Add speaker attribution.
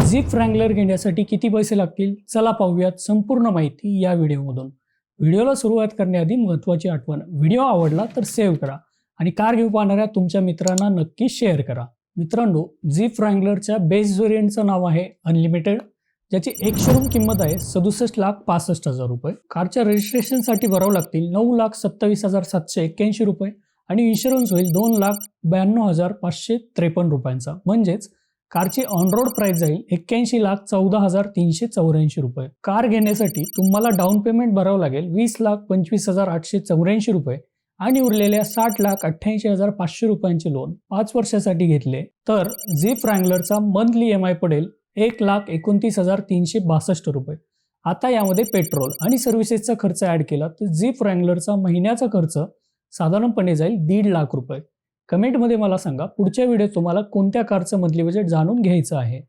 Speaker 1: Zip Wrangler घेण्यासाठी किती पैसे लागतील चला पाहूयात संपूर्ण माहिती या व्हिडिओमधून। व्हिडिओला सुरुवात करण्याआधी महत्त्वाची आठवण, व्हिडिओ आवडला तर सेव्ह करा आणि कार घेऊ पाहणाऱ्या तुमच्या मित्रांना नक्की शेअर करा। मित्रांनो, झिप रँगलरच्या बेस व्हेरियंटचं नाव आहे अनलिमिटेड, ज्याची एक शोरूम किंमत आहे 67,65,000 रुपये। कारच्या रजिस्ट्रेशनसाठी भरावं लागतील 9,27,781 रुपये आणि इन्शुरन्स होईल 2,92,553 रुपयांचा। म्हणजेच कारची ऑन रोड प्राइस जाईल 81,14,384 रुपये। कार घेण्यासाठी तुम्हाला डाऊन पेमेंट भरावं लागेल 20,25,884 रुपये आणि उरलेल्या 60,88,500 रुपयांचे लोन 5 वर्षासाठी घेतले तर झिप रँगलरचा मंथली EMI पडेल 1,29,362 रुपये। आता यामध्ये पेट्रोल आणि सर्व्हिसेसचा खर्च ऍड केला तर झिप रँगलरचा महिन्याचा खर्च साधारणपणे जाईल 1.5 लाख रुपये। कमेंटमध्ये मला सांगा पुढच्या व्हिडिओत तुम्हाला कोणत्या कारचं मंथली बजेट जाणून घ्यायचं आहे।